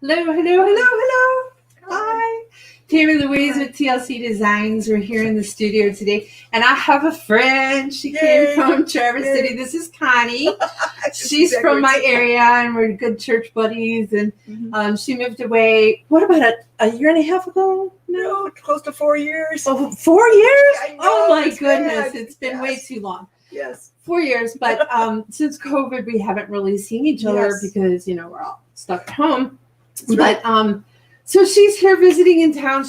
Hello, hello, hello, hello. Hi. Tammy Louise with TLC Designs. We're here in the studio today, and I have a friend. She came from Traverse City. This is Connie. She's from my area, and we're good church buddies. And she moved away, what about a year and a half ago? No, close to 4 years. Oh, 4 years? I know, oh, my it's goodness. bad. It's been way too long. Yes. 4 years. But since COVID, we haven't really seen each other because, we're all stuck at home. That's right. So she's here visiting in town.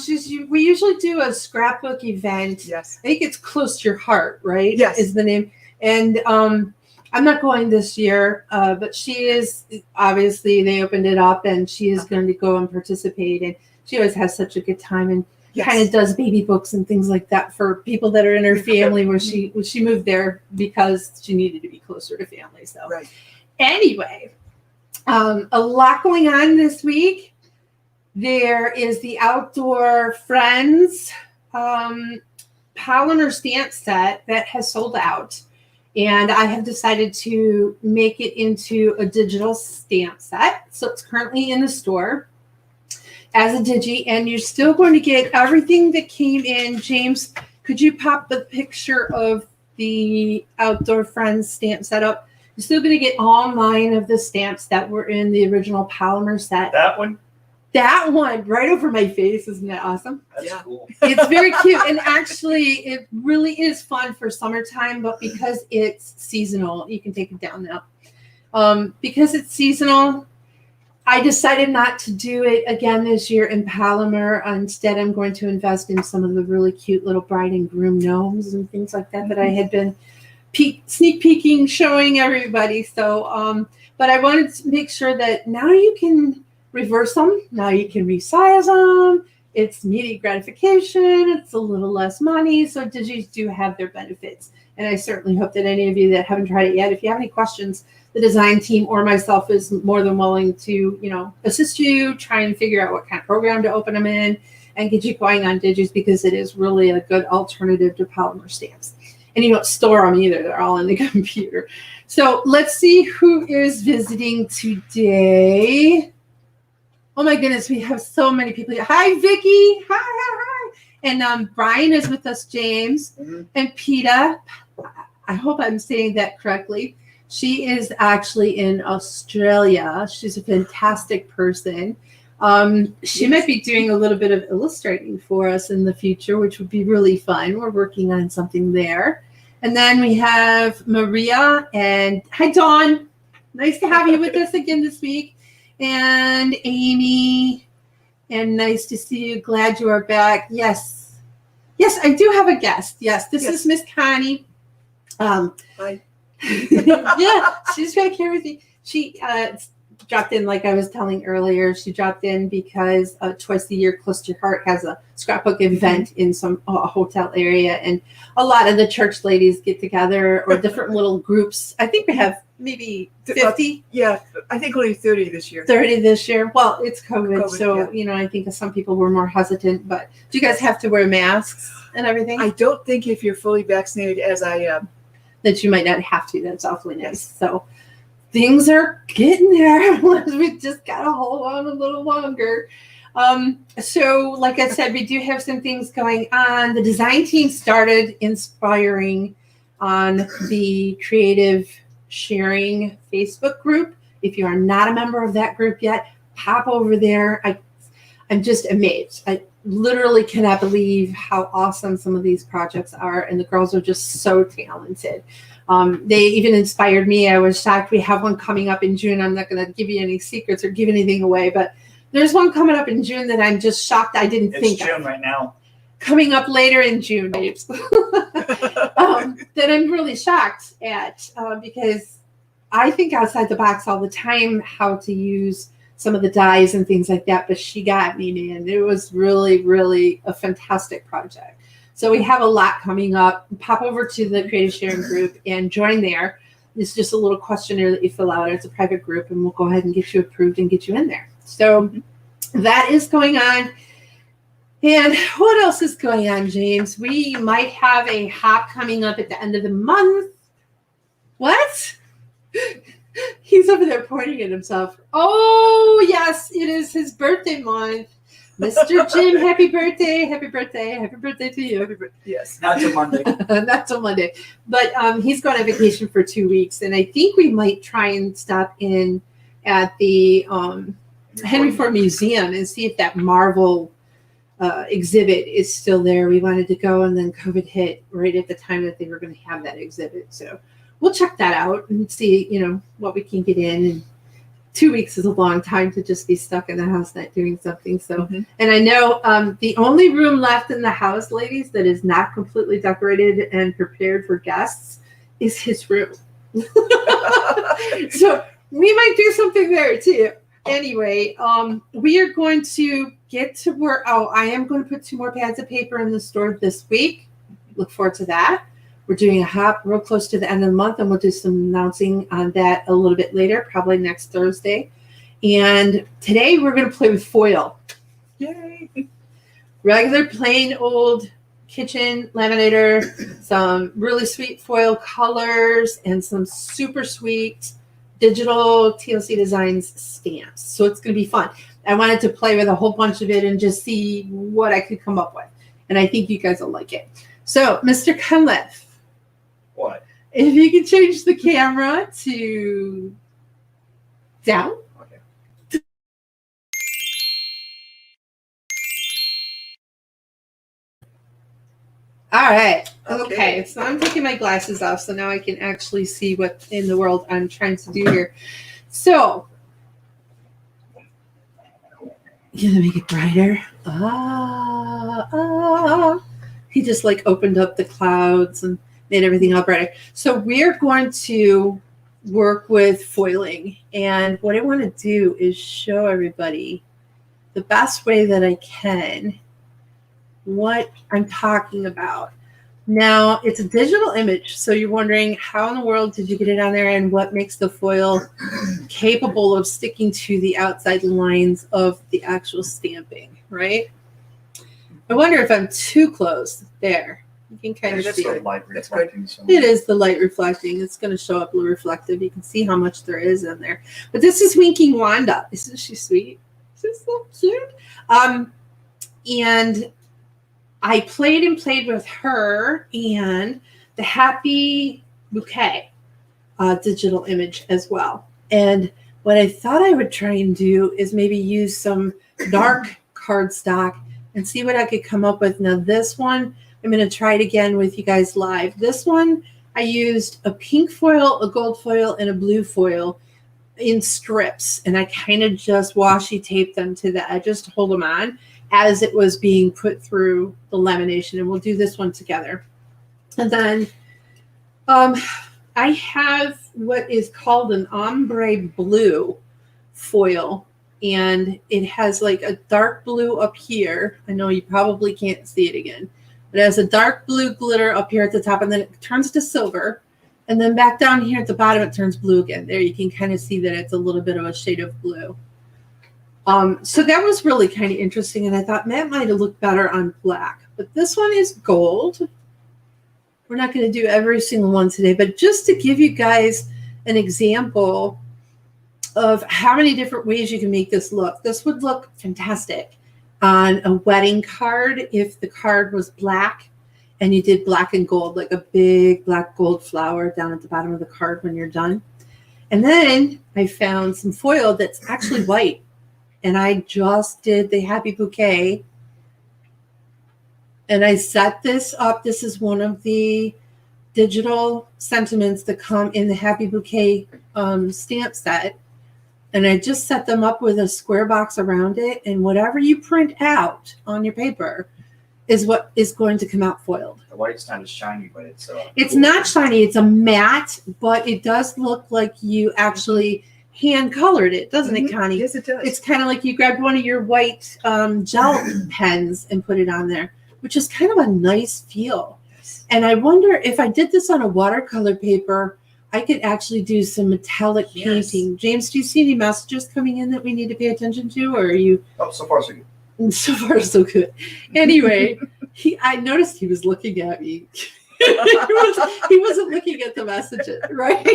We usually do a scrapbook event. Yes. I think it's Close to Your Heart, right? Yes. Is the name. And I'm not going this year, but she is, obviously they opened it up and she is going to go and participate. And she always has such a good time and kind of does baby books and things like that for people that are in her family where she moved there because she needed to be closer to family. So anyway, a lot going on this week. There is the Outdoor Friends polymer stamp set that has sold out. And I have decided to make it into a digital stamp set. So it's currently in the store as a digi. And you're still going to get everything that came in. James, could you pop the picture of the Outdoor Friends stamp set up? You're still going to get all 9 of the stamps that were in the original polymer set. That one? That one right over my face. Isn't that awesome? That's cool. It's very cute. And actually, it really is fun for summertime. But because it's seasonal, you can take it down now. Because it's seasonal, I decided not to do it again this year in polymer. Instead, I'm going to invest in some of the really cute little bride and groom gnomes and things like that that I had been sneak peeking, showing everybody. So, but I wanted to make sure that now you can reverse them. Now you can resize them. It's immediate gratification. It's a little less money. So digis do have their benefits. And I certainly hope that any of you that haven't tried it yet, if you have any questions, the design team or myself is more than willing to, assist you, try and figure out what kind of program to open them in and get you going on digis because it is really a good alternative to polymer stamps. And you don't store them either. They're all in the computer. So let's see who is visiting today. Oh my goodness, we have so many people here. Hi, Vicky. Hi. And Brian is with us, James. And Peta, I hope I'm saying that correctly. She is actually in Australia. She's a fantastic person. She might be doing a little bit of illustrating for us in the future, which would be really fun. We're working on something there. And then we have Maria and hi, Dawn. Nice to have you with us again this week. And Amy, and nice to see you. Glad you are back. Yes, I do have a guest. Yes, this is Miss Connie. Hi. Yeah, she's back here with me. She dropped in, like I was telling earlier. She dropped in because twice a year, Close to Your Heart has a scrapbook event in some hotel area, and a lot of the church ladies get together or different little groups. I think we have maybe 50. Yeah, I think only 30 this year. 30 this year. Well, it's COVID so I think some people were more hesitant. But do you guys have to wear masks and everything? I don't think if you're fully vaccinated, as I am, that you might not have to. That's awfully nice. So things are getting there. We just got to hold on a little longer. So like I said, we do have some things going on. The design team started inspiring on the Creative Sharing Facebook group. If you are not a member of that group yet, pop over there. I'm just amazed. I literally cannot believe how awesome some of these projects are, and the girls are just so talented. They even inspired me. I was shocked. We have one coming up in June. I'm not going to give you any secrets or give anything away, but there's one coming up in June that I'm just shocked I didn't think of. It's June right now. Coming up later in June, babes. That I'm really shocked at because I think outside the box all the time how to use some of the dyes and things like that, but she got me, man. It was really, really a fantastic project. So we have a lot coming up. Pop over to the Creative Sharing group and join there. It's just a little questionnaire that you fill out. It's a private group, and we'll go ahead and get you approved and get you in there. So that is going on. And what else is going on, James? We might have a hop coming up at the end of the month. What? He's over there pointing at himself. Oh, yes, it is his birthday month. Mr. Jim, happy birthday. Happy birthday. Happy birthday to you. Yes. Not till Monday. Not till Monday. But he's going on vacation for 2 weeks. And I think we might try and stop in at the Henry Ford Museum and see if that Marvel exhibit is still there. We wanted to go, and then COVID hit right at the time that they were going to have that exhibit. So we'll check that out and see, what we can get in. And 2 weeks is a long time to just be stuck in the house not doing something. So, And I know the only room left in the house, ladies, that is not completely decorated and prepared for guests is his room. So we might do something there too. Anyway, we are going to get to work. Oh, I am going to put 2 more pads of paper in the store this week. Look forward to that. We're doing a hop real close to the end of the month, and we'll do some announcing on that a little bit later, probably next Thursday. And today we're going to play with foil. Yay. Regular, plain, old kitchen laminator, some really sweet foil colors, and some super sweet digital TLC Designs stamps. So it's going to be fun. I wanted to play with a whole bunch of it and just see what I could come up with. And I think you guys will like it. So, Mr. Cunliffe. What? If you could change the camera to down. Okay. All right. Okay. So I'm taking my glasses off, so now I can actually see what in the world I'm trying to do here. So, gonna make it brighter. He just like opened up the clouds and made everything all brighter. So we're going to work with foiling. And what I want to do is show everybody the best way that I can what I'm talking about. Now, it's a digital image, so you're wondering how in the world did you get it on there and what makes the foil capable of sticking to the outside lines of the actual stamping, right? I wonder if I'm too close there. You can kind of see it. Light That's good. It is the light reflecting. It's going to show up reflective. You can see how much there is in there. But this is Winking Wanda. Isn't she sweet? She's so cute. And I played with her and the Happy Bouquet digital image as well. And what I thought I would try and do is maybe use some dark cardstock and see what I could come up with. Now this one, I'm going to try it again with you guys live. This one, I used a pink foil, a gold foil, and a blue foil in strips. And I kind of just washi taped them to the edges to hold them on as it was being put through the lamination. And we'll do this one together. And then I have what is called an ombre blue foil. And it has like a dark blue up here. I know you probably can't see it again. It has a dark blue glitter up here at the top, and then it turns to silver. And then back down here at the bottom, it turns blue again. There you can kind of see that it's a little bit of a shade of blue. So that was really kind of interesting, and I thought that might have looked better on black. But this one is gold. We're not going to do every single one today, but just to give you guys an example of how many different ways you can make this look. This would look fantastic on a wedding card if the card was black and you did black and gold, like a big black gold flower down at the bottom of the card when you're done. And then I found some foil that's actually white. And I just did the Happy Bouquet. And I set this up. This is one of the digital sentiments that come in the Happy Bouquet stamp set. And I just set them up with a square box around it. And whatever you print out on your paper is what is going to come out foiled. The white's not as shiny, but it's It's cool. not shiny. It's a matte, but it does look like you actually hand colored it, doesn't it, Connie? Yes, it does. It's kind of like you grabbed one of your white gel pens and put it on there, which is kind of a nice feel. Yes. And I wonder if I did this on a watercolor paper, I could actually do some metallic painting. James, do you see any messages coming in that we need to pay attention to, or are you? Oh, so far so good. So far, so good. Anyway, I noticed he was looking at me. He wasn't looking at the messages, right?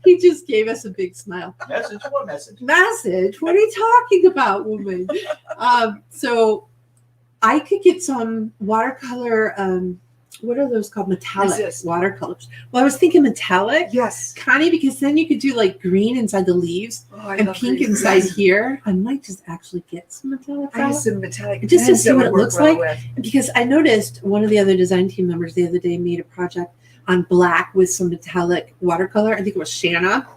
He just gave us a big smile. Message? What message? Message? What are you talking about, woman? So I could get some watercolor. What are those called? Metallic Yes. watercolors. Well, I was thinking metallic, Yes. Connie, because then you could do like green inside the leaves Oh, I and love pink these. inside here. I might just actually get some metallic. I use out. some metallic Just to pens see that what would it work looks well like. with. Because I noticed one of the other design team members the other day made a project on black with some metallic watercolor. I think it was Shanna.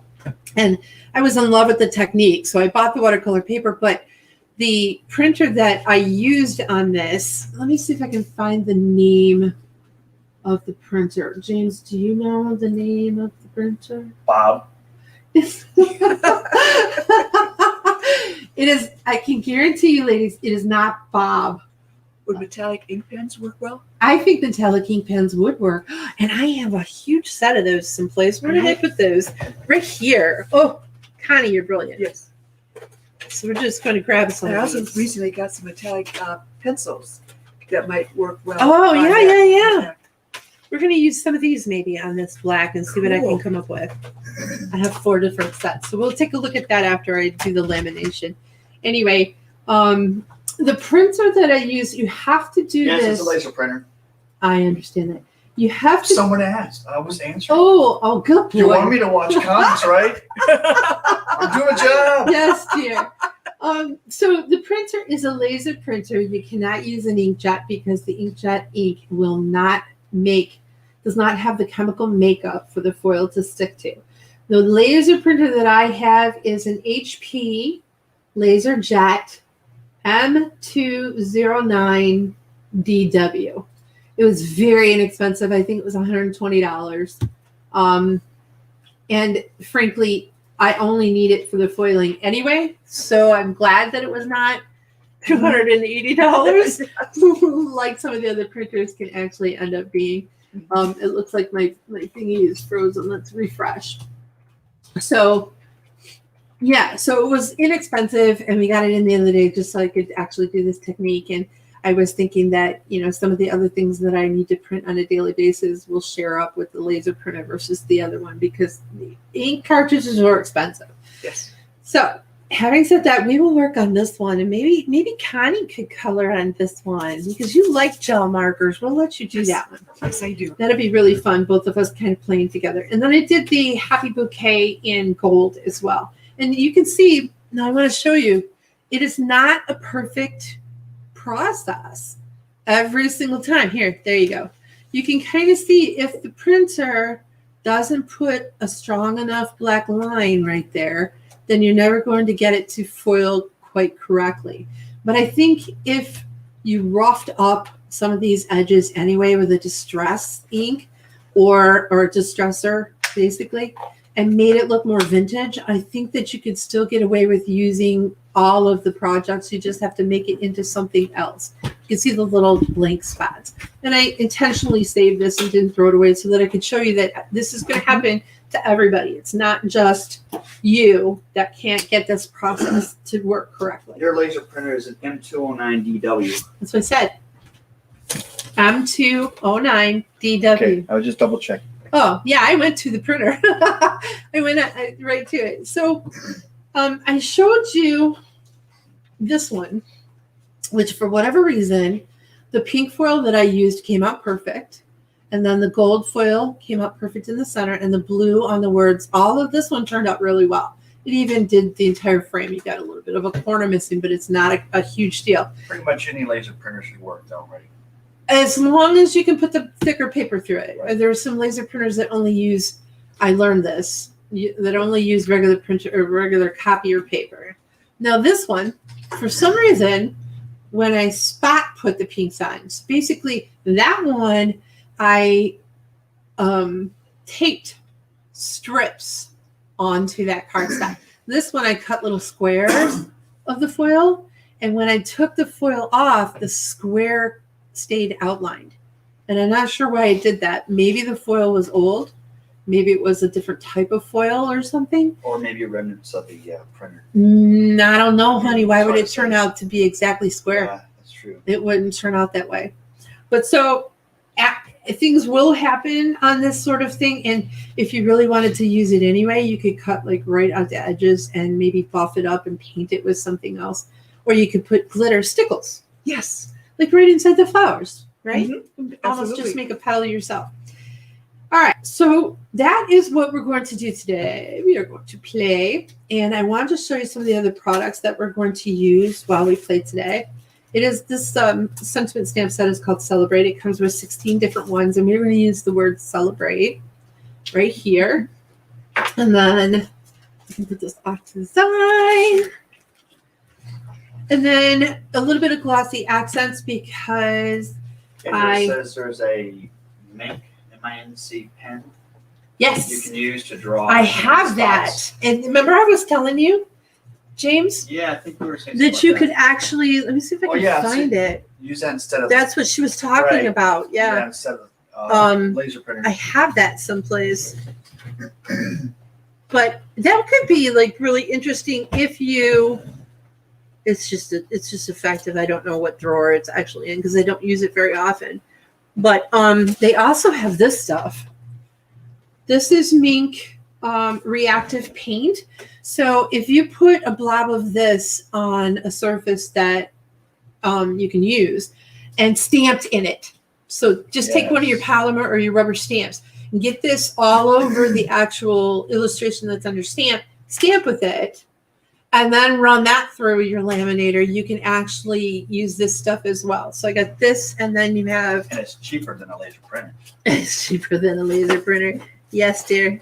And I was in love with the technique. So I bought the watercolor paper, but the printer that I used on this, let me see if I can find the name of the printer. James, do you know the name of the printer? Bob. It is, I can guarantee you, ladies, it is not Bob. Would metallic ink pens work well? I think metallic ink pens would work. And I have a huge set of those someplace. Where did I put those? Right here. Oh, Connie, you're brilliant. Yes. So we're just going to grab some I of also these. recently got some metallic pencils that might work well. Oh, on yeah, that. yeah. We're going to use some of these maybe on this black and see what I can Cool. come up with. I have 4 different sets. So we'll take a look at that after I do the lamination. Anyway, the printer that I use, you have to do Yes, this. it's a laser printer. I understand that. You have to. Someone asked. I was answering. Oh, good boy. You want me to watch comments, right? I'm doing a job. Yes, dear. So the printer is a laser printer. You cannot use an inkjet because the inkjet ink does not have the chemical makeup for the foil to stick to. The laser printer that I have is an HP LaserJet M209DW. It was very inexpensive. I think it was $120. And frankly, I only need it for the foiling anyway. So I'm glad that it was not $280 like some of the other printers can actually end up being. It looks like my thingy is frozen. Let's refresh. So yeah, so it was inexpensive and we got it in the other day just so I could actually do this technique. And I was thinking that, some of the other things that I need to print on a daily basis will share up with the laser printer versus the other one because the ink cartridges are expensive. Yes. So having said that, we will work on this one and maybe Connie could color on this one because you like gel markers. We'll let you do that one. Yes, I do. That'd be really fun, both of us kind of playing together. And then I did the Happy Bouquet in gold as well. And you can see, now I want to show you, it is not a perfect process every single time. Here, there you go. You can kind of see if the printer doesn't put a strong enough black line right there, then you're never going to get it to foil quite correctly. But I think if you roughed up some of these edges anyway with a distress ink or a distressor, basically, and made it look more vintage, I think that you could still get away with using all of the projects. You just have to make it into something else. You can see the little blank spots. And I intentionally saved this and didn't throw it away so that I could show you that this is going to happen to everybody. It's not just you that can't get this process to work correctly. Your laser printer is an M209DW. That's what I said. M209DW. Okay, I was just double checking. Oh, yeah, I went to the printer. I went right to it. So I showed you this one, which for whatever reason, the pink foil that I used came out perfect. And then the gold foil came out perfect in the center and the blue on the words. All of this one turned out really well. It even did the entire frame. You got a little bit of a corner missing, but it's not a huge deal. Pretty much any laser printer should work though, right? As long as you can put the thicker paper through it. There are some laser printers that only use, I learned this, that only use regular printer or regular copier paper. Now this one, for some reason, when I spot put the pink signs, basically that one I taped strips onto that cardstock. This one I cut little squares of the foil, and when I took the foil off, the square stayed outlined. And I'm not sure why I did that. Maybe the foil was old. Maybe it was a different type of foil or something. Or maybe remnants of the printer. I don't know, honey. Why would Hard it to turn say. out to be exactly square? Yeah, that's true. It wouldn't turn out that way. But so things will happen on this sort of thing. And if you really wanted to use it anyway, you could cut like right at the edges and maybe buff it up and paint it with something else. Or you could put glitter stickles. Yes. Like right inside the flowers, right? Mhm. Almost just Absolutely. make a petal yourself. All right, so that is what we're going to do today. We are going to play, and I wanted to show you some of the other products that we're going to use while we play today. It is this sentiment stamp set is called Celebrate. It comes with 16 different ones, and we're going to use the word celebrate right here. And then I can put this off to the side. And then a little bit of glossy accents because It says there's a Mink M-I-N-C pen yes, you can use to draw. I have that. spots. And remember I was telling you, James, Yeah, I think we were saying that something you like could actually, let me see if I Oh, can yeah, find it. use that instead of That's what she was talking Right. about. Yeah. instead of laser printer. I have that someplace. But that could be like really interesting if you it's just effective. I don't know what drawer it's actually in because I don't use it very often. But they also have this stuff. This is Mink Reactive Paint. So if you put a blob of this on a surface that you can use and stamped in it. So just take one of your polymer or your rubber stamps and get this all over the actual illustration that's under stamp with it, and then run that through your laminator. You can actually use this stuff as well. So I got this, and then you have... And it's cheaper than a laser printer. It's cheaper than a laser printer. Yes, dear.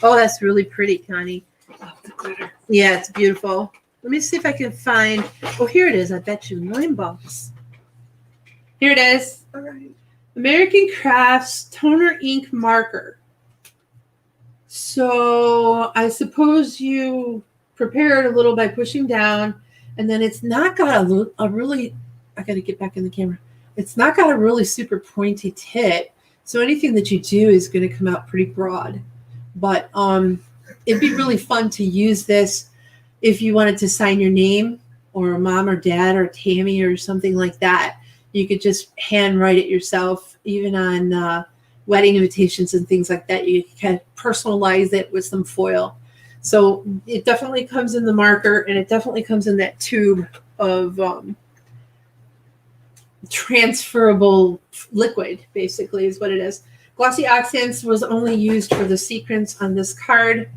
Oh, that's really pretty, Connie. Oh, the glitter. Yeah, it's beautiful. Let me see if I can find... Oh, here it is. I bet you $9. Here it is. All right. American Crafts Toner Ink Marker. So I suppose you prepare it a little by pushing down, and then it's not got a really... I got to get back in the camera. It's not got a really super pointy tip. So anything that you do is going to come out pretty broad. But it'd be really fun to use this if you wanted to sign your name, or mom or dad or Tammy or something like that. You could just hand write it yourself, even on wedding invitations and things like that. You can personalize it with some foil. So it definitely comes in the marker, and it definitely comes in that tube of transferable liquid, basically, is what it is. Glossy accents was only used for the sequins on this card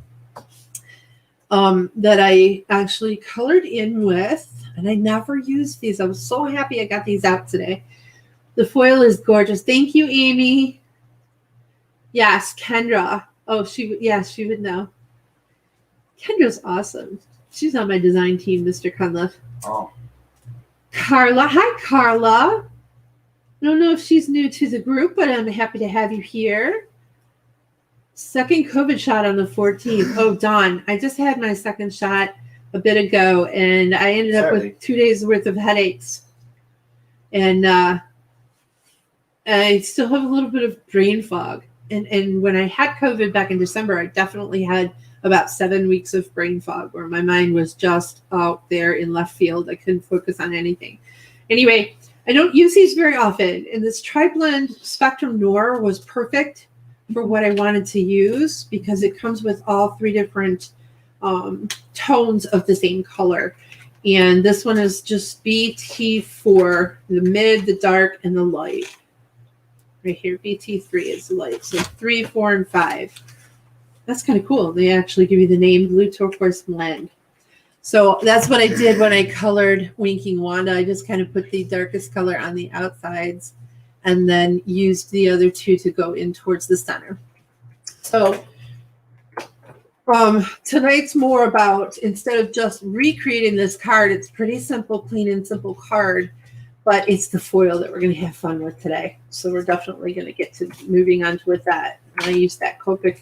that I actually colored in with, and I never used these. I was so happy I got these out today. The foil is gorgeous. Thank you, Amy. Yes, Kendra. Oh, she would know. Kendra's awesome. She's on my design team, Mr. Cunliffe. Oh. Carla. Hi, Carla. I don't know if she's new to the group, but I'm happy to have you here. Second COVID shot on the 14th. Oh, Dawn. I just had my second shot a bit ago, and I ended up with 2 days worth of headaches. And I still have a little bit of brain fog. And when I had COVID back in December, I definitely had about 7 weeks of brain fog where my mind was just out there in left field. I couldn't focus on anything. Anyway, I don't use these very often. And this Tri-Blend Spectrum Noir was perfect for what I wanted to use because it comes with all 3 different tones of the same color. And this one is just BT4, the mid, the dark, and the light. Right here, BT3 is the light. So 3, 4, and 5. That's kind of cool. They actually give you the name Blue Turquoise Blend. So that's what I did when I colored Winking Wanda. I just kind of put the darkest color on the outsides and then used the other 2 to go in towards the center. So tonight's more about, instead of just recreating this card, it's pretty simple, clean and simple card, but it's the foil that we're going to have fun with today. So we're definitely going to get to moving on with that. And I use that Copic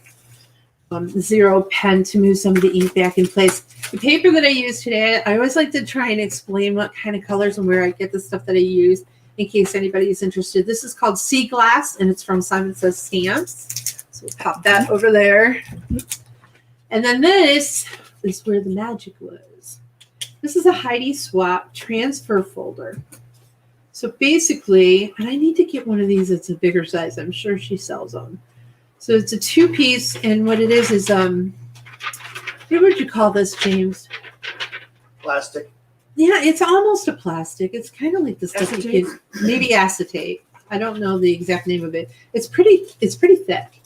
Zero pen to move some of the ink back in place. The paper that I use today, I always like to try and explain what kind of colors and where I get the stuff that I use in case anybody's interested. This is called Sea Glass, and it's from Simon Says Stamps. So we'll pop that over there. And then this is where the magic was. This is a Heidi Swap transfer folder. So basically, and I need to get one of these that's a bigger size. I'm sure she sells them. So it's a 2-piece, and what it is what would you call this, James? Plastic. Yeah, it's almost a plastic. It's kind of like the stuff Acetate? you get, maybe acetate. I don't know the exact name of it. It's pretty thick.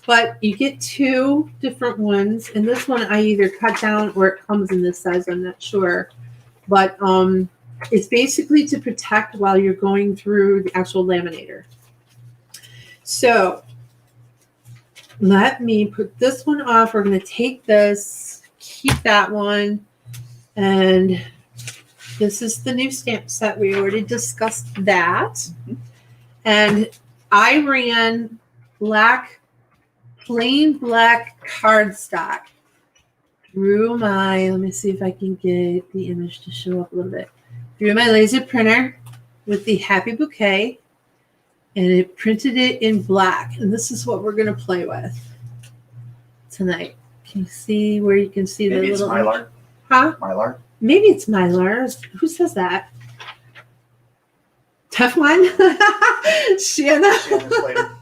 But you get 2 different ones, and this one I either cut down or it comes in this size, I'm not sure. But it's basically to protect while you're going through the actual laminator. So let me put this one off. We're going to take this, keep that one, and this is the new stamp set. We already discussed that. And I ran plain black cardstock through my, let me see if I can get the image to show up a little bit, through my laser printer with the Happy Bouquet, and it printed it in black. And this is what we're going to play with tonight. Can you see where you can see Maybe the it's little... Mylar. Huh? Mylar. Maybe it's Mylar. Who says that? Teflon? Shanna? Shanna Slater.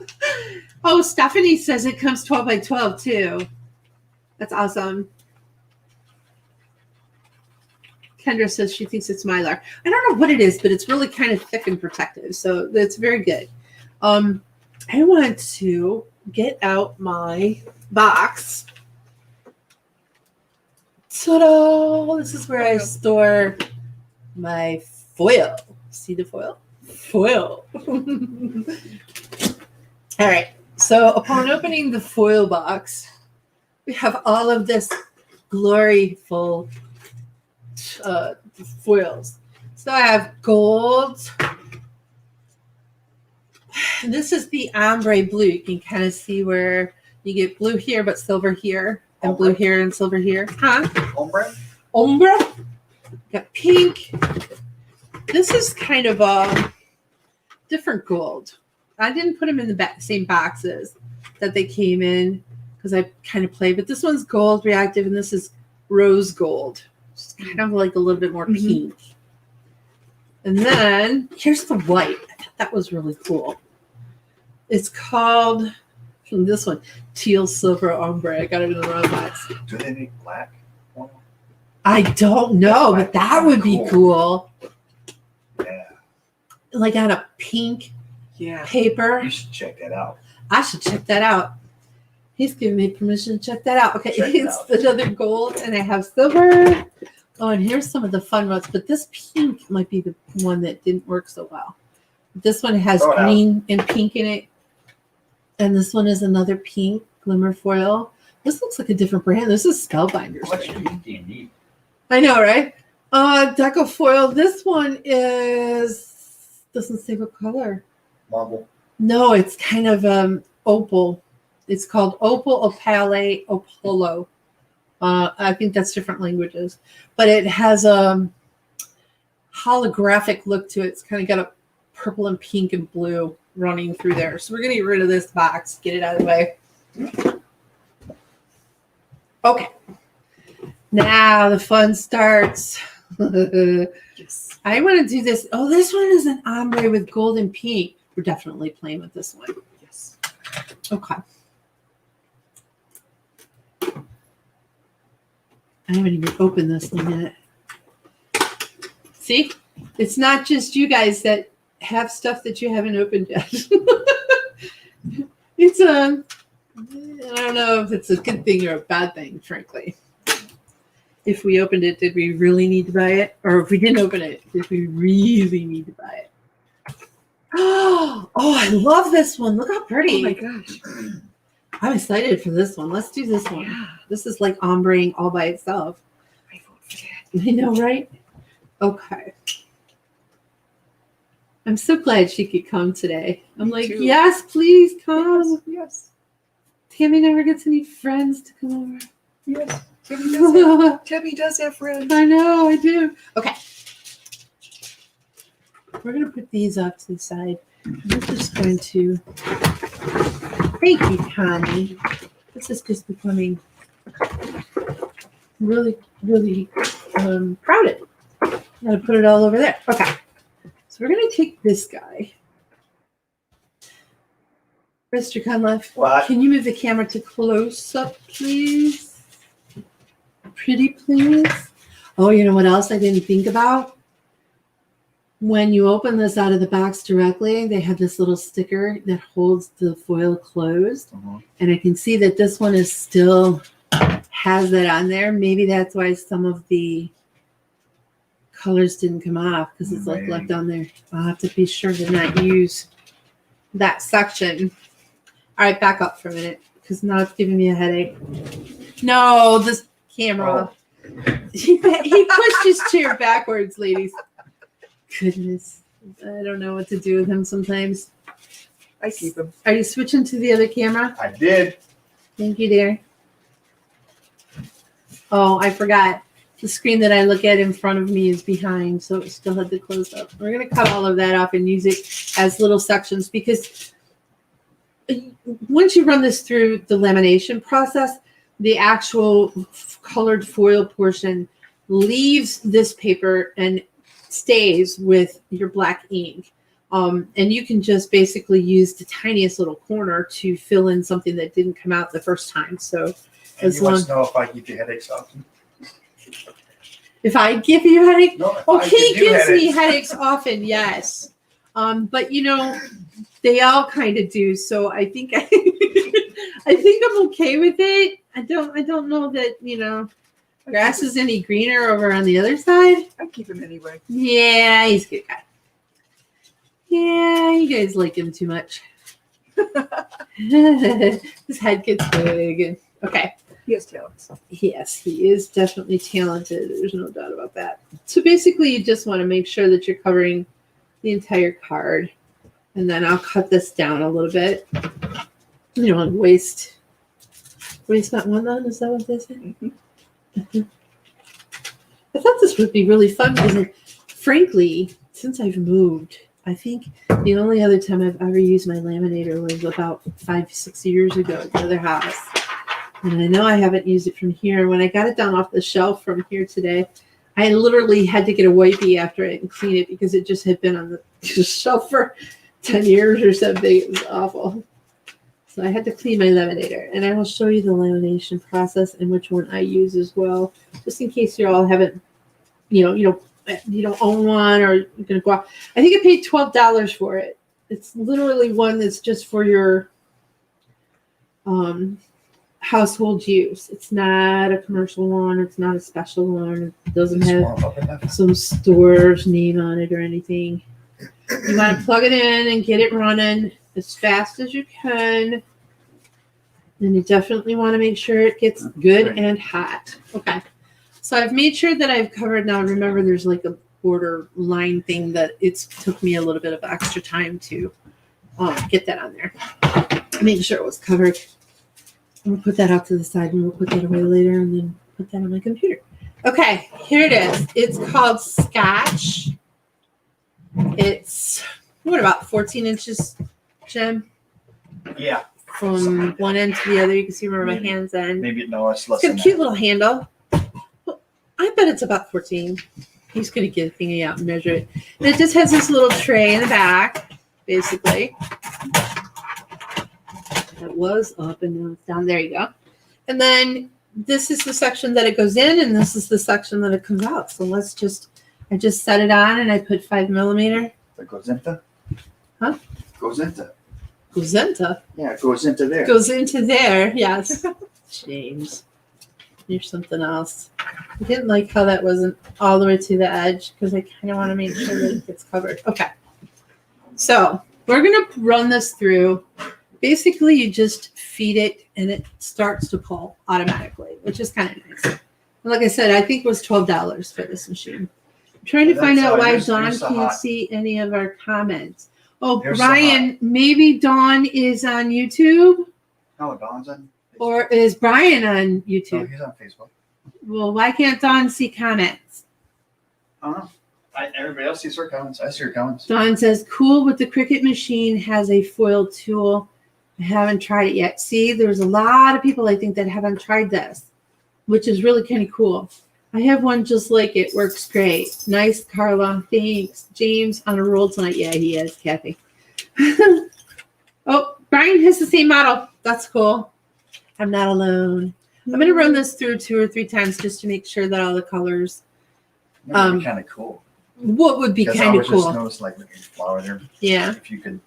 Oh, Stephanie says it comes 12 by 12 too. That's awesome. Kendra says she thinks it's Mylar. I don't know what it is, but it's really kind of thick and protective. So that's very good. I want to get out my box. Ta-da! This is where I store my foil. See the foil? Foil. All right. So upon opening the foil box, we have all of this gloryful foils. So I have gold. This is the ombre blue. You can kind of see where you get blue here, but silver here, and blue here and silver here. Huh? Ombre. Ombre. Got pink. This is kind of a different gold. I didn't put them in the same boxes that they came in because I kind of played. But this one's gold reactive, and this is rose gold. It's kind of like a little bit more pink. And then here's the white. I thought that was really cool. It's called, from this one, teal silver ombre. I got it in the wrong box. Do they make black oil? I don't know, but that would be cool. Yeah. Like on a pink paper. You should check that out. I should check that out. He's giving me permission to check that out. Okay, Check it it's out. another gold, and I have silver. Oh, and here's some of the fun ones, but this pink might be the one that didn't work so well. This one has Throw it green and pink in it, and this one is another pink glimmer foil. This looks like a different brand. This is Spellbinders. How much brand. pink do you need? I know, right? Deco foil. This one doesn't say what color. Marble. No, it's kind of opal. It's called Opal, Opale, Opolo. I think that's different languages. But it has a holographic look to it. It's kind of got a purple and pink and blue running through there. So we're going to get rid of this box, get it out of the way. Okay. Now the fun starts. Yes. I want to do this. Oh, this one is an ombre with gold and pink. We're definitely playing with this one. Yes. Okay. I haven't even opened this in a minute. See? It's not just you guys that have stuff that you haven't opened yet. It's I don't know if it's a good thing or a bad thing, frankly. If we opened it, did we really need to buy it? Or if we didn't open it, did we really need to buy it? Oh, I love this one. Look how pretty. Oh my gosh. I'm excited for this one. Let's do this one. Yeah. This is like ombreing all by itself. I vote for that. I know, right? Okay. I'm so glad she could come today. I'm Me like, too. yes, please come. Yes. Tammy never gets any friends to come Yes. over. Tammy does have friends. I know, I do. Okay. We're going to put these off to the side. We're just going to... Thank you, Connie. This is just becoming really, really crowded. I'm going to put it all over there. Okay. So So we're going to take this guy. Mr. Cunliffe, What? can you move the camera to close up, please? Pretty please. Oh, you know what else I didn't think about? When you open this out of the box directly, they have this little sticker that holds the foil closed. And I can see that this one is still has that on there. Maybe that's why some of the colors didn't come off, because it's like left on there. I'll have to be sure to not use that section. All right, back up for a minute, because now it's giving me a headache. No, this camera. He pushed his chair backwards, ladies. Goodness. I don't know what to do with him sometimes. I keep him. Are you switching to the other camera? I did. Thank you, dear. Oh, I forgot. The screen that I look at in front of me is behind, so it still had to close up. We're going to cut all of that off and use it as little sections, because once you run this through the lamination process, the actual colored foil portion leaves this paper and stays with your black ink. And you can just basically use the tiniest little corner to fill in something that didn't come out the first time. So And you want to know if I give you headaches often? if I give you a headache, No, if oh, I he give you gives me headaches. headaches often, yes. But you know, they all kind of do. So I think I think I'm okay with it. I don't know that, you know, grass is any greener over on the other side. I keep him anyway. Yeah, he's a good guy. Yeah, you guys like him too much. His head gets big. Okay. He has talents. Yes, he is definitely talented. There's no doubt about that. So basically, you just want to make sure that you're covering the entire card. And then I'll cut this down a little bit. You know, and waste not one on. Is that what they say? Mm-hmm. I thought this would be really fun because, frankly, since I've moved, I think the only other time I've ever used my laminator was about 5-6 years ago at the other house. And I know I haven't used it from here. When I got it down off the shelf from here today, I literally had to get a wipey after it and clean it because it just had been on the shelf for 10 years or something. It was awful. So I had to clean my laminator. And I will show you the lamination process and which one I use as well, just in case you all haven't, you don't own one or you're going to go out. I think I paid $12 for it. It's literally one that's just for your household use. It's not a commercial one. It's not a special one. It doesn't have some store's name on it or anything. You want to plug it in and get it running as fast as you can. And you definitely want to make sure it gets good and hot. Okay. So I've made sure that I've covered now. Remember, there's like a border line thing that it's took me a little bit of extra time to get that on there. Make sure it was covered. I'm going to put that out to the side and we'll put that away later and then put that on my computer. Okay, here it is. It's called Scotch. It's, what, about 14 inches, Jim? Yeah. From one end to the other. You can see where my hand's end. Maybe no, it's less It's got than a cute that. little handle. I bet it's about 14. He's going to get the thingy out and measure it. And it just has this little tray in the back, basically. That was up and now it's down. There you go. And then this is the section that it goes in, and this is the section that it comes out. So I just set it on and I put 5mm. That goes into? Huh? Goes into. Goes into? Yeah, it goes into there. Goes into there, yes. James. Here's something else. I didn't like how that wasn't all the way to the edge because I kind of want to make sure that it gets covered. Okay. So we're going to run this through. Basically, you just feed it and it starts to pull automatically, which is kind of nice. And like I said, I think it was $12 for this machine. I'm trying to find out why Dawn can't see any of our comments. Oh, Here's Brian, maybe Dawn is on YouTube, No, Dawn's on Facebook. or is Brian on No, YouTube? he's on Facebook. Well, why can't Dawn see comments? I don't know. Everybody else sees her comments. I see her comments. Dawn says, cool, but the Cricut machine has a foil tool. I haven't tried it yet. See, there's a lot of people, I think, that haven't tried this, which is really kind of cool. I have one just like it. Works great. Nice, Carla. Thanks. James on a roll tonight. Yeah, he is, Kathy. Oh, Brian has the same model. That's cool. I'm not alone. I'm going to run this through 2 or 3 times just to make sure that all the colors. That would be kind of cool. What would be Because kind I of was just cool? noticed, like, with the flower there, Yeah. if you could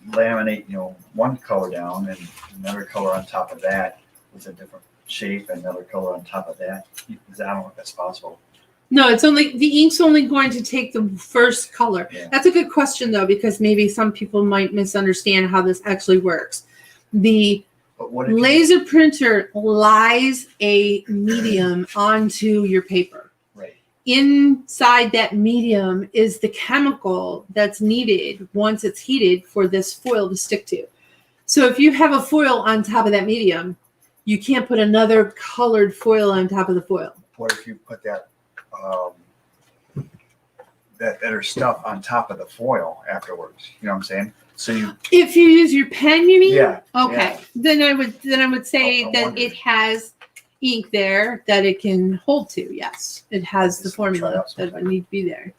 laminate, one color down and another color on top of that with a different shape and another color on top of that. I don't know if that's possible. No, it's only the ink's only going to take the first color. Yeah. That's a good question though, because maybe some people might misunderstand how this actually works. The But what if you, laser printer lies a medium onto your paper. right? Inside that medium is the chemical that's needed once it's heated for this foil to stick to. So if you have a foil on top of that medium, you can't put another colored foil on top of the foil. What if you put that that other stuff on top of the foil afterwards? You know what I'm saying? So you, If you use your pen, you mean? yeah. Okay. Yeah. Then I would say I that wondered. it has ink there that it can hold to. Yes. It has the Just try formula out that would sometime. need to be there.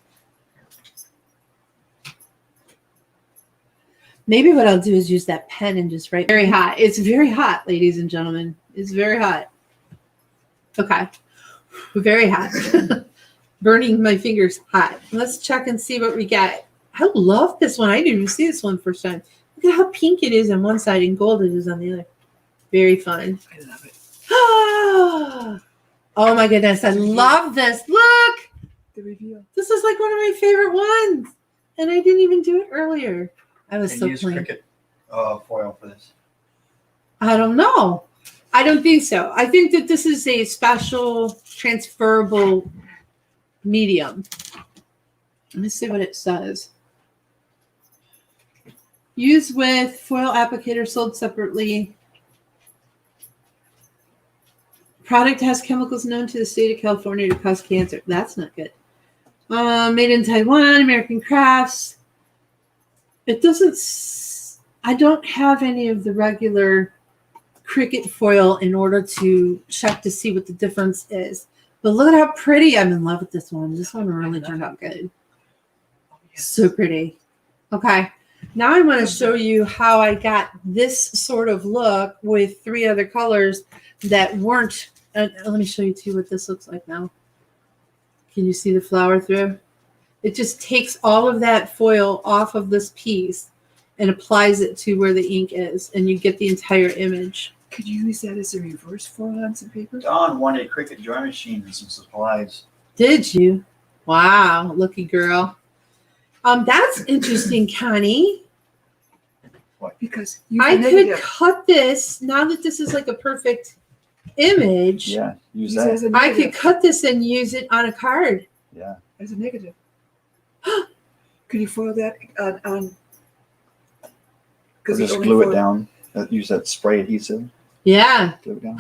Maybe what I'll do is use that pen and just write very hot. It's very hot, ladies and gentlemen. It's very hot. Okay. Very hot. Burning my fingers hot. Let's check and see what we got. I love this one. I didn't even see this one first time. Look at how pink it is on one side and gold it is on the other. Very fun. I love it. Oh my goodness. I love this. Look. The reveal. This is like one of my favorite ones. And I didn't even do it earlier. I was And so use plain. cricket foil for this. I don't know. I don't think so. I think that this is a special transferable medium. Let me see what it says. Used with foil applicator, sold separately. Product has chemicals known to the state of California to cause cancer. That's not good. Made in Taiwan, American crafts. It doesn't. I don't have any of the regular Cricut foil in order to check to see what the difference is. But look at how pretty. I'm in love with this one. This one really turned out good. So pretty. Okay. Now I want to show you how I got this sort of look with 3 other colors that weren't. Let me show you too what this looks like now. Can you see the flower through? It just takes all of that foil off of this piece and applies it to where the ink is, and you get the entire image. Could you use that as a reverse foil on some paper? Dawn wanted a Cricut drawing machine and some supplies. Did you? Wow, lucky girl. That's interesting, Connie. Because you I can could negative. cut this now that this is like a perfect image. Yeah, use Use that. it as a I negative. could cut this and use it on a card. Yeah. As a negative. Could you foil that on? Or Because just glue it down. Use that spray adhesive. Yeah. Glue it down.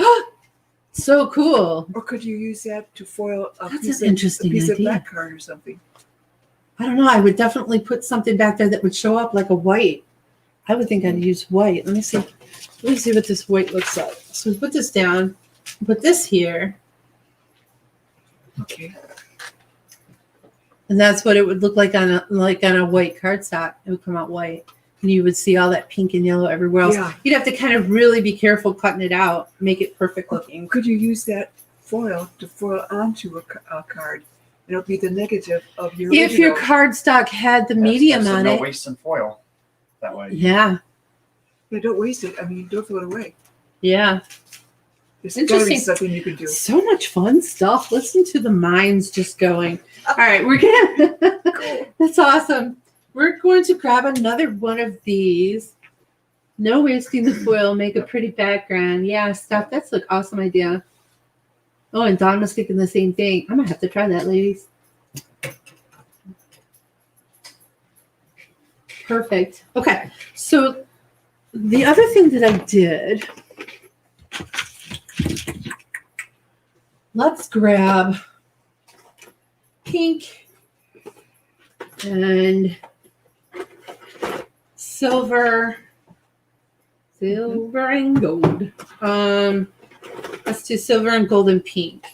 So cool. Or could you use that to foil a That's piece, an interesting a piece of idea. black card or something? I don't know. I would definitely put something back there that would show up like a white. I would think I'd use white. Let me see. Let me see what this white looks like. So we put this down. Put this here. Okay. And that's what it would look like on a white cardstock. It would come out white. And you would see all that pink and yellow everywhere else. Yeah. You'd have to kind of really be careful cutting it out, make it perfect looking. Could you use that foil to foil onto a card? It'll be the negative of your If your original. cardstock had the medium on no it. wasting foil. That way. Yeah. Yeah, don't waste it. I mean, don't throw it away. Yeah. There's got to be Interesting. something you can do. So much fun stuff. Listen to the minds just going. All right, we're gonna. That's awesome. We're going to grab another one of these. No wasting the foil. Make a pretty background. Yeah, Steph, that's an awesome idea. Oh, and Dawn was thinking the same thing. I'm gonna have to try that, ladies. Perfect. Okay, so the other thing that I did. Let's grab pink and silver and gold. Let's do silver and gold and pink.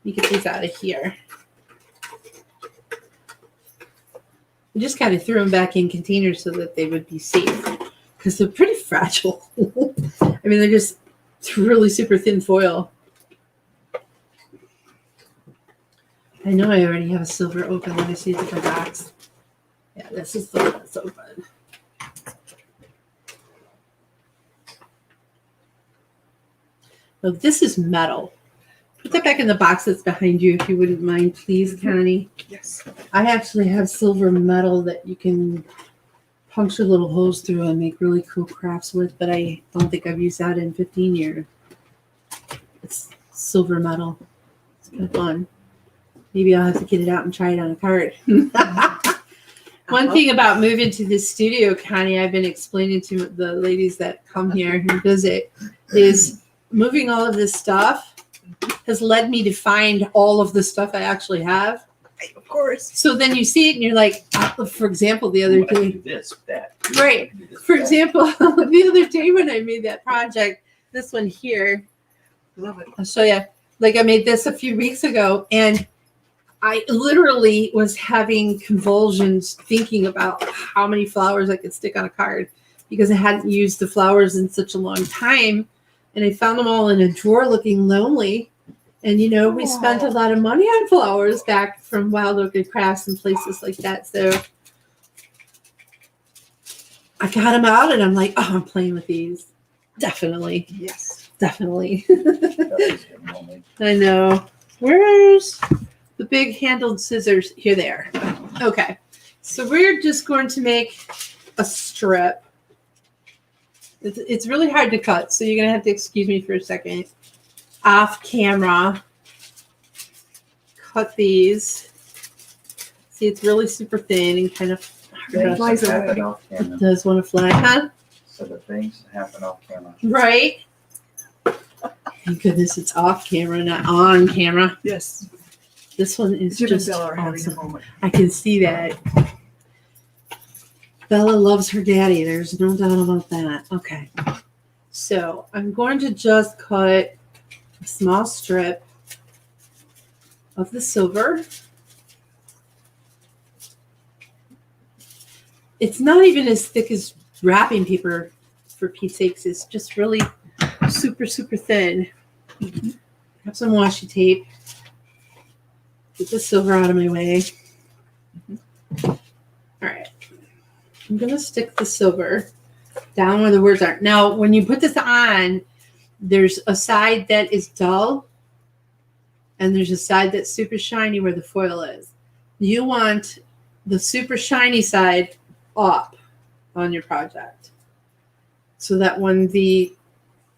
me get these out of here. I just kind of threw them back in containers so that they would be safe because they're pretty fragile. I mean, they're just really super thin foil. I know I already have a silver open. Let me see a different box. Yeah, this is the one that's open. Now, this is metal. Put that back in the box that's behind you if you wouldn't mind, please, Connie. Yes. I actually have silver metal that you can puncture little holes through and make really cool crafts with, but I don't think I've used that in 15 years. It's silver metal. It's kind of fun. Maybe I'll have to get it out and try it on a card. One thing about moving to this studio, Connie, I've been explaining to the ladies that come here and visit, is moving all of this stuff has led me to find all of the stuff I actually have. Of course. So then you see it and you're like, for example, the other Ooh, I can day, do this, that. Right. I can do this, for that. example, the other day when I made that project, this one here, Love it. I'll show you. Like I made this a few weeks ago and I literally was having convulsions thinking about how many flowers I could stick on a card because I hadn't used the flowers in such a long time. And I found them all in a drawer looking lonely. And, you know, we spent a lot of money on flowers back from Wild Orchid Crafts and places like that. So I got them out and I'm like, oh, I'm playing with these. Definitely. Yes. Definitely. That is getting lonely. I know. Where's the big handled scissors? Here they are. Okay. So we're just going to make a strip. It's really hard to cut, so you're going to have to excuse me for a second. Off camera. Cut these. See, it's really super thin and kind of It hard. flies Things away. happen off It camera. does want to fly, huh? So the things happen off camera. Right? Thank goodness it's off camera, not on camera. Yes. This one is Jim and just Bella are having awesome. a moment. I can see that. Bella loves her daddy. There's no doubt about that. Okay. So I'm going to just cut a small strip of the silver. It's not even as thick as wrapping paper, for Pete's sakes. It's just really super, super thin. Have some washi tape. Get the silver out of my way. All right. I'm going to stick the silver down where the words are. Now, when you put this on, there's a side that is dull, and there's a side that's super shiny where the foil is. You want the super shiny side up on your project so that when the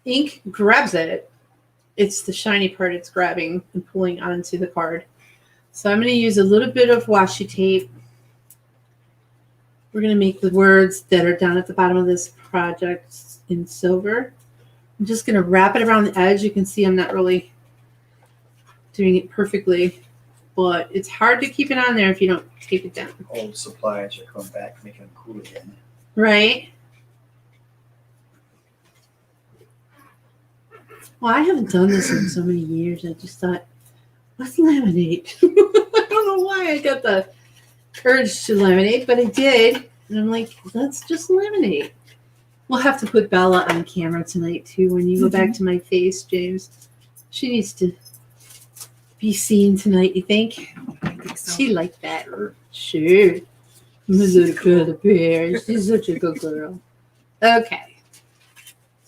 ink grabs it, it's the shiny part it's grabbing and pulling onto the card. So I'm going to use a little bit of washi tape. We're going to make the words that are down at the bottom of this project in silver. I'm just going to wrap it around the edge. You can see I'm not really doing it perfectly, but it's hard to keep it on there if you don't tape it down. Old supplies are coming back, making them cool again. Right? Well, I haven't done this in so many years. I just thought, let's laminate. I don't know why I got the urge to laminate, but I did. And I'm like, let's just laminate. We'll have to put Bella on camera tonight, too, when you go back to my face, James. She needs to be seen tonight, you think? I think so. She liked that. Sure. Little girl bear. She's such a good girl. Okay.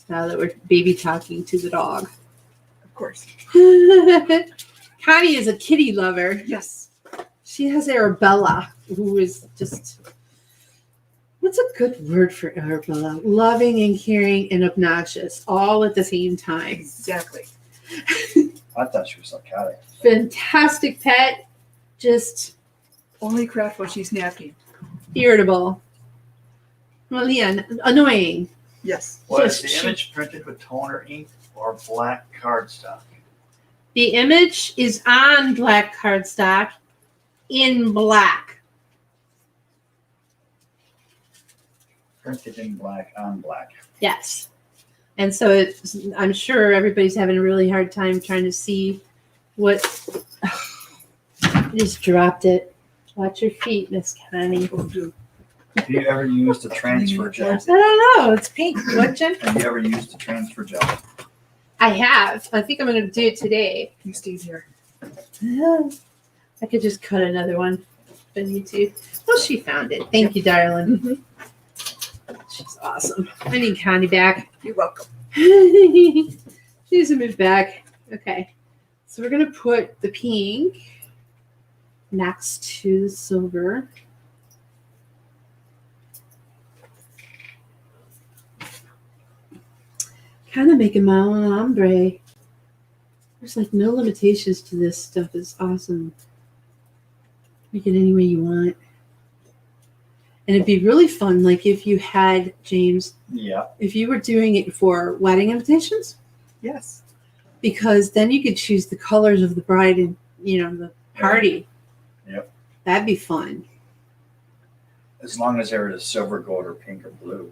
Now that we're baby talking to the dog. Of course. Connie is a kitty lover. Yes. She has Arabella, who is just, what's a good word for Arabella? Loving and caring and obnoxious, all at the same time. Exactly. I thought she was psychotic. Fantastic pet, just Only craft when she's napping. irritable. Well, yeah, annoying. Yes. Was Yes, the image printed with toner ink or black cardstock? The image is on black cardstock in black. Printed in black on black. Yes. And so I'm sure everybody's having a really hard time trying to see what? I just dropped it. Watch your feet, Miss Connie. Will do. Have you ever used a transfer gel? I don't know. It's pink. What, Jen? Have you ever used a transfer gel? I have. I think I'm going to do it today. He stays here. I could just cut another one if I need to. Well, she found it. Thank you, darling. Mhm. She's awesome. I need Connie back. You're welcome. She needs to move back. Okay. So we're going to put the pink next to the silver. Kind of making my own ombre. There's like no limitations to this stuff. It's awesome. Make it any way you want. And it'd be really fun, like if you had, James, Yeah. if you were doing it for wedding invitations, Yes. because then you could choose the colors of the bride and, the party. Yep. That'd be fun. As long as there is silver, gold, or pink or blue.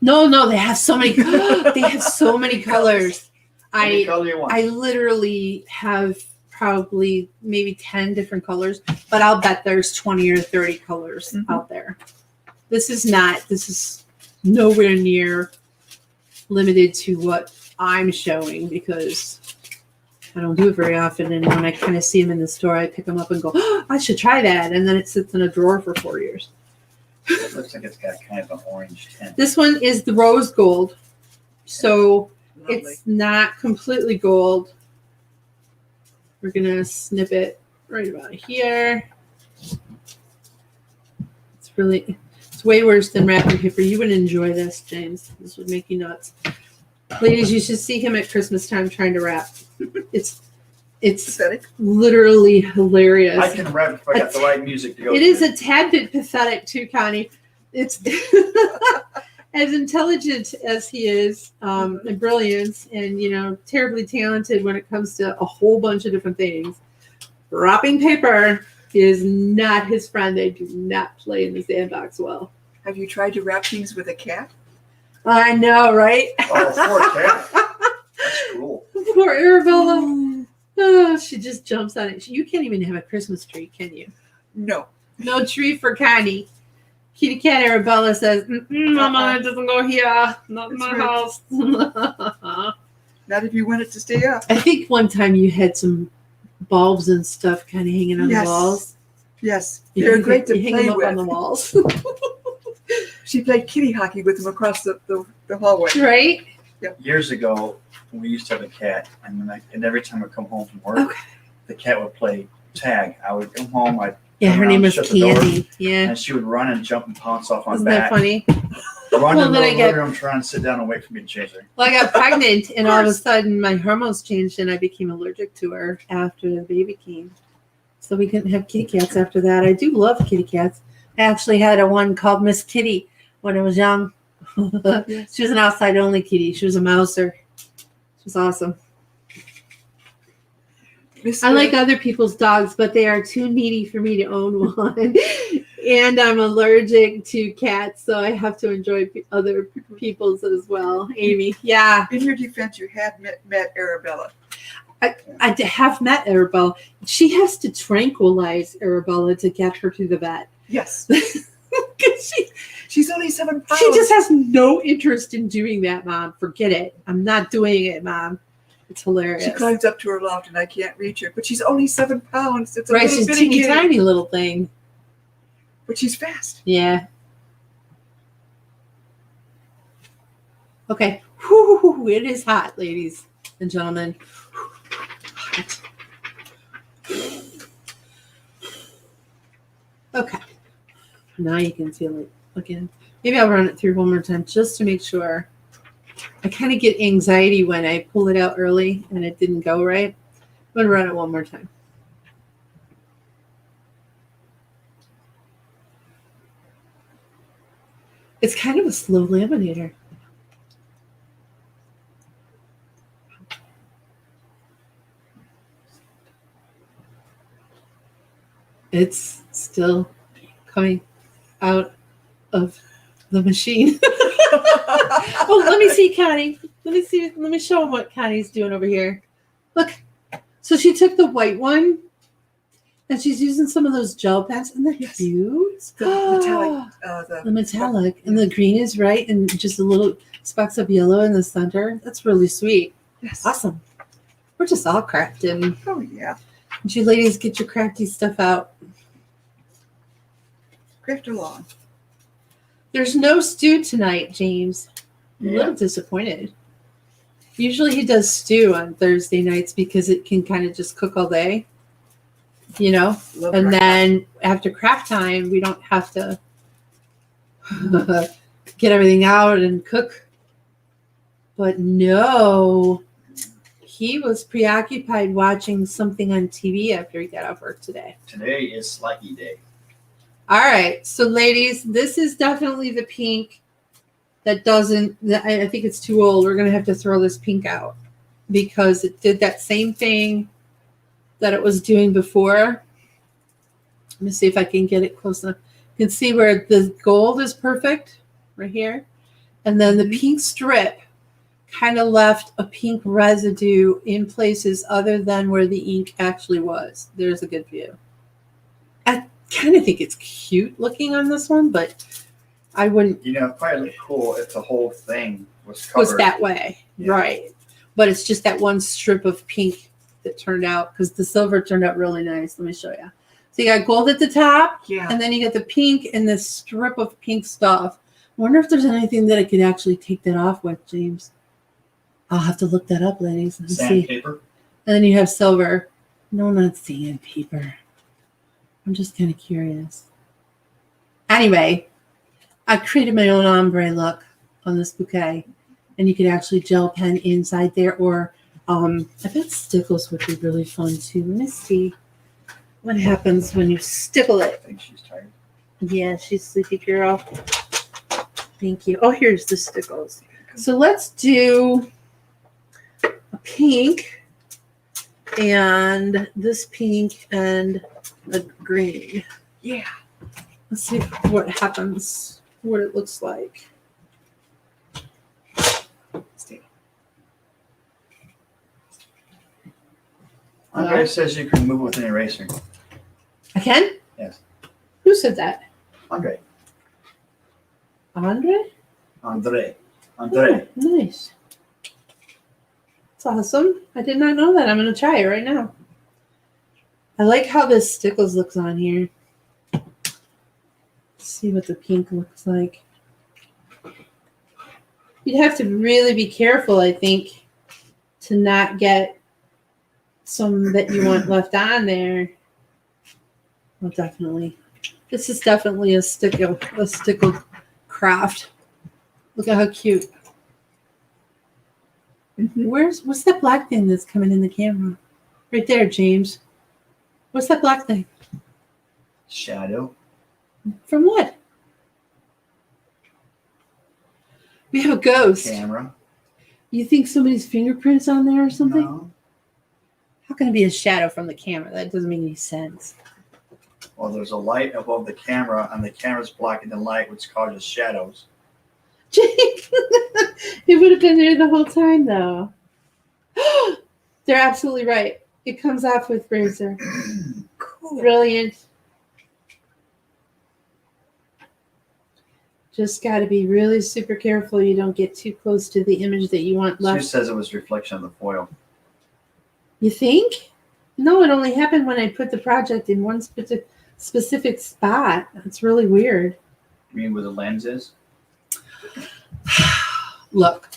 No, they have so many. They have so many colors. Any color you want. I literally have probably maybe 10 different colors, but I'll bet there's 20 or 30 colors out there. This is nowhere near limited to what I'm showing because I don't do it very often. And when I kind of see them in the store, I pick them up and go, oh, I should try that. And then it sits in a drawer for 4 years. It looks like it's got kind of an orange tint. This one is the rose gold. So Lovely. it's not completely gold. We're going to snip it right about here. It's way worse than wrapping paper. You would enjoy this, James. This would make you nuts. Ladies, you should see him at Christmas time trying to wrap. It's Pathetic. literally hilarious. I can rap if I got the right music to go It to. is a tad bit pathetic too, Connie. It's as intelligent as he is, and brilliant, and terribly talented when it comes to a whole bunch of different things. Wrapping paper is not his friend. They do not play in the sandbox well. Have you tried to wrap things with a cat? I know, right? Oh, poor cat. That's cool. Poor Arabella. Oh, she just jumps on it. You can't even have a Christmas tree, can you? No. No tree for Connie. Kitty cat Arabella says, Mama, it doesn't go here. Not in my house. Not if you want it to stay up. I think one time you had some bulbs and stuff kind of hanging on the walls. Yes. They're great to you hang play them up on the with. walls. She played kitty hockey with them across the hallway. Right? Years ago, we used to have a cat, and every time I come home from work, Okay. the cat would play tag. I would come home, I'd Yeah, come her around, name was shut the door, Candy. Yeah. and she would run and jump and pounce off my Isn't back. that funny? Run Well, in the then I middle of the get- room trying to sit down and wait for me to chase her. Well, I got pregnant, and all of a sudden my hormones changed, and I became allergic to her after the baby came. So we couldn't have kitty cats after that. I do love kitty cats. I actually had a one called Miss Kitty when I was young. She was an outside only kitty. She was a mouser. She was awesome. I like other people's dogs, but they are too needy for me to own one. And I'm allergic to cats, so I have to enjoy other people's as well. Amy, yeah. In your defense, you had met Arabella. I have met Arabella. She has to tranquilize Arabella to get her to the vet. Yes. 'Cause She's only 7 pounds. she just has no interest in doing that, Mom. Forget it. I'm not doing it, Mom. It's hilarious. She climbs up to her loft and I can't reach her. But she's only 7 pounds. It's a Right, little she's bitty teeny kitty. tiny little thing. But she's fast. Yeah. Okay. Whew, it is hot, ladies and gentlemen. Hot. Okay. Now you can feel it again. Maybe I'll run it through one more time just to make sure. I kind of get anxiety when I pull it out early and it didn't go right. I'm going to run it one more time. It's kind of a slow laminator. It's still coming out of the machine. Oh, let me see, Connie. Let me see. Let me show them what Connie's doing over here. Look. So she took the white one and she's using some of those gel pens. Isn't that Yes. cute? The metallic, The metallic. And the green is right. And just a little specks of yellow in the center. That's really sweet. Yes. Awesome. We're just all crafting. Oh yeah. And you ladies get your crafty stuff out. Craft along. There's no stew tonight, James. I'm a Yeah. little disappointed. Usually he does stew on Thursday nights because it can kind of just cook all day, you know? Love And craft. then after craft time, we don't have to get everything out and cook. But no, he was preoccupied watching something on TV after he got off work today. Today is Slacky Day. All right, so ladies, this is definitely the pink that doesn't, I think it's too old. We're going to have to throw this pink out because it did that same thing that it was doing before. Let me see if I can get it close enough. You can see where the gold is perfect right here. And then the pink strip kind of left a pink residue in places other than where the ink actually was. There's a good view. I kind of think it's cute looking on this one, but I wouldn't You know, it'd probably look cool if the whole thing was covered. was that way. Yeah. Right. But it's just that one strip of pink that turned out because the silver turned out really nice. Let me show you. So you got gold at the top, Yeah. and then you got the pink and this strip of pink stuff. I wonder if there's anything that I could actually take that off with, James. I'll have to look that up, ladies. Let's see. Sandpaper. And then you have silver. No, not sandpaper. I'm just kind of curious. Anyway, I created my own ombre look on this bouquet. And you could actually gel pen inside there. Or I bet stickles would be really fun too. Let me see what happens when you stickle it. I think she's tired. Yeah, she's sleepy girl. Thank you. Oh, here's the stickles. So let's do a pink and this pink and a green. Yeah. Let's see what happens, what it looks like. Stay. Andre says you can move with an eraser. I can? Yes. Who said that? Andre. Andre? Andre. Oh, nice. That's awesome. I did not know that. I'm going to try it right now. I like how this stickles looks on here. Let's see what the pink looks like. You'd have to really be careful, I think, to not get some that you want left on there. Well, definitely. This is definitely a stickle craft. Look at how cute. Mhm. What's that black thing that's coming in the camera? Right there, James. What's that black thing? Shadow. From what? We have a ghost. Camera. You think somebody's fingerprints on there or something? No. How can it be a shadow from the camera? That doesn't make any sense. Well, there's a light above the camera, and the camera's blocking the light, which causes shadows. It would have been there the whole time, though. They're absolutely right. It comes off with razor. Cool. Brilliant. Just got to be really super careful you don't get too close to the image that you want She left. says it was reflection of the foil. You think? No, it only happened when I put the project in one specific spot. It's really weird. You mean where the lens is? Look.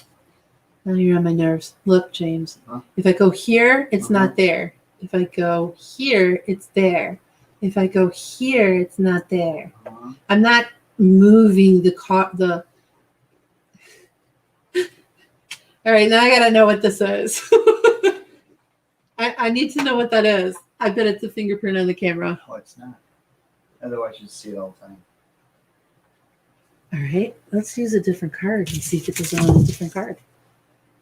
Now you're on my nerves. Look, James. Huh? If I go here, it's not there. If I go here, it's there. If I go here, it's not there. Uh-huh. I'm not moving the car. All right, now I gotta know what this is. I need to know what that is. I bet it's a fingerprint on the camera. Oh, it's not. Otherwise, you'd see it all the time. All right, let's use a different card and see if it goes on a different card.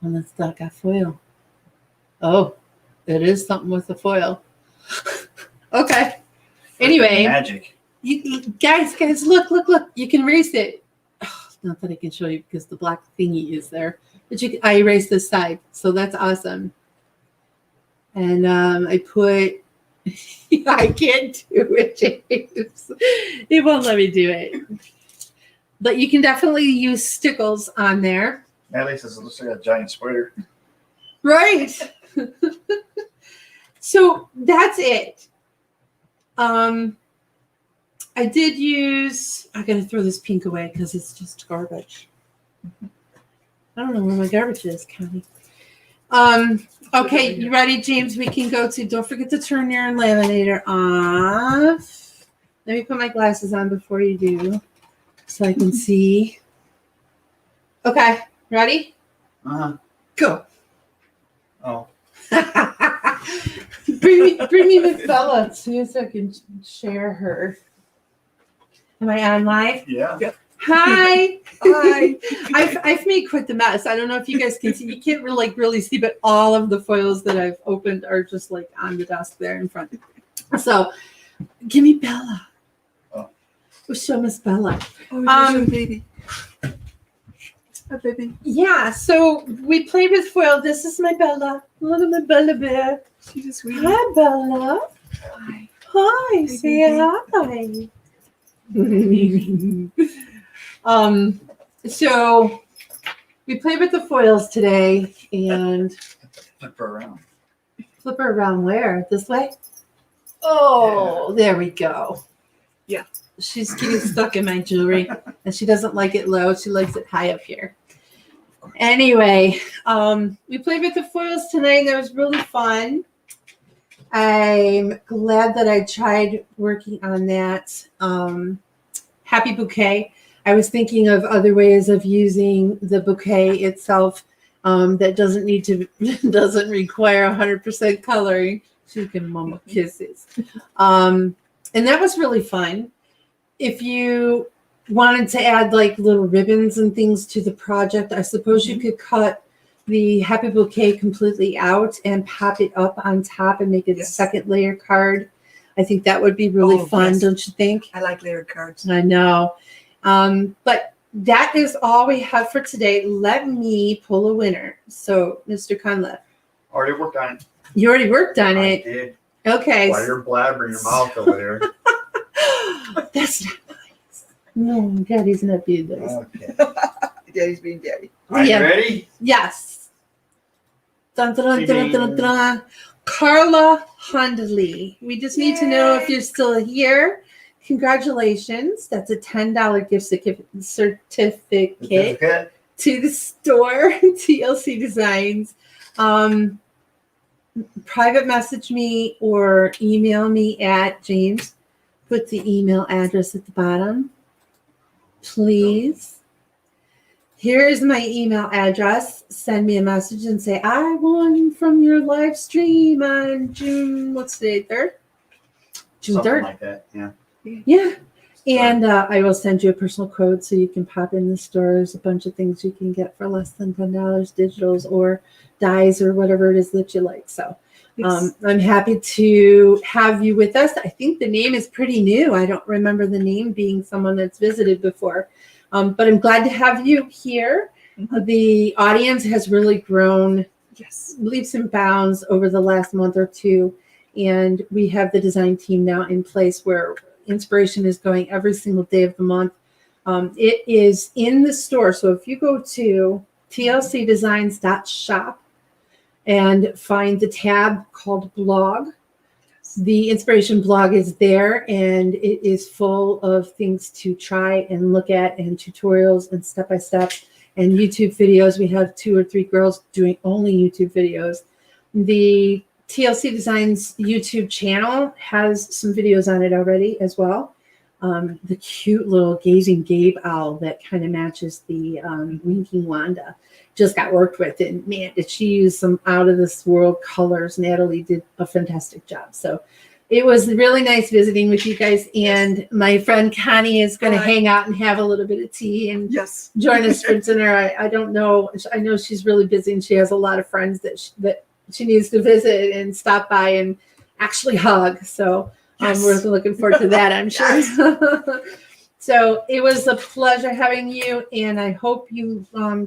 One that's not got foil. Oh, it is something with the foil. Okay. Anyway, Magic. guys, look. You can erase it. Oh, not that I can show you because the black thingy is there. But I erased this side, so that's awesome. And I put, I can't do it, James. It won't let me do it. But you can definitely use stickles on there. Natalie says it looks like a giant spider. Right. So that's it. I did use, I gotta throw this pink away because it's just garbage. I don't know where my garbage is, Connie. Okay, you ready, James? We can go to, don't forget to turn your laminator off. Let me put my glasses on before you do so I can see. Okay, ready? Go. Oh. bring me Miss Bella too so I can share her. Am I on live? Yeah. Hi. Hi. I've made quite the mess. I don't know if you guys can see. You can't really see, but all of the foils that I've opened are just like on the desk there in front. So, give me Bella. Oh. We'll show Miss Bella. Oh, you're so baby. A baby. Yeah. So we played with foil. This is my Bella. Look at my Bella bear. She's a sweetie. Hi, Bella. Hi. Hi. Say hi. So we played with the foils today and Flip her around. flip her around where? This way? Oh, there we go. Yeah. She's getting stuck in my jewelry and she doesn't like it low. She likes it high up here. Anyway, we played with the foils tonight. That was really fun. I'm glad that I tried working on that Happy Bouquet. I was thinking of other ways of using the bouquet itself that doesn't require 100% coloring. So you can mama kisses. And that was really fun. If you wanted to add like little ribbons and things to the project, I suppose you could cut the Happy Bouquet completely out and pop it up on top and make it a second layer card. I think that would be really fun, don't you think? I like layered cards. I know. But that is all we have for today. Let me pull a winner. So, Mr. Conleth, Already worked on it. you already worked on I it. did. Okay. While you're blabbering your mouth over there. That's not nice. No, Daddy's not being nice. Okay. Daddy's being daddy. Are you Yeah. ready? Yes. Dun, dun, dun, dun, dun, dun. Carla Hundley. We just need to know if you're still here. Congratulations. That's a $10 gift certificate Certificate? to the store, TLC Designs. Private message me or email me at James. Put the email address at the bottom, please. Here's my email address. Send me a message and say, I won from your live stream on June, what's the date, 3rd? June Something 3rd. like that, yeah. Yeah. And I will send you a personal code so you can pop in the store. There's a bunch of things you can get for less than $10, digitals or dies or whatever it is that you like. So I'm happy to have you with us. I think the name is pretty new. I don't remember the name being someone that's visited before. But I'm glad to have you here. The audience has really grown leaps and bounds over the last month or two. And we have the design team now in place where inspiration is going every single day of the month. It is in the store. So if you go to tlcdesigns.shop and find the tab called blog, the inspiration blog is there and it is full of things to try and look at and tutorials and step-by-step and YouTube videos. We have 2 or 3 girls doing only YouTube videos. The TLC Designs YouTube channel has some videos on it already as well. The cute little gazing Gabe owl that kind of matches the Winking Wanda just got worked with. And man, did she use some out of this world colors. Natalie did a fantastic job. So it was really nice visiting with you guys. And my friend Connie is going to hang out and have a little bit of tea and join us for dinner. I don't know. I know she's really busy and she has a lot of friends that she needs to visit and stop by and actually hug. So we're looking forward to that, I'm sure. So it was a pleasure having you, and I hope you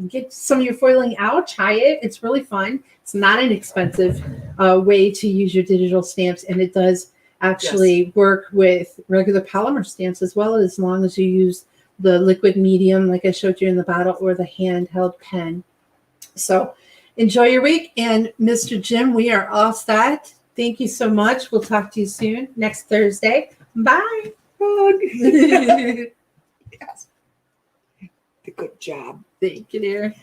get some of your foiling out. Try it. It's really fun. It's not an expensive way to use your digital stamps, and it does actually work with regular polymer stamps as well, as long as you use the liquid medium, like I showed you in the bottle, or the handheld pen. So enjoy your week. And Mr. Jim, we are all set. Thank you so much. We'll talk to you soon next Thursday. Bye. Hug. Thank Yes. Good job. you, dear.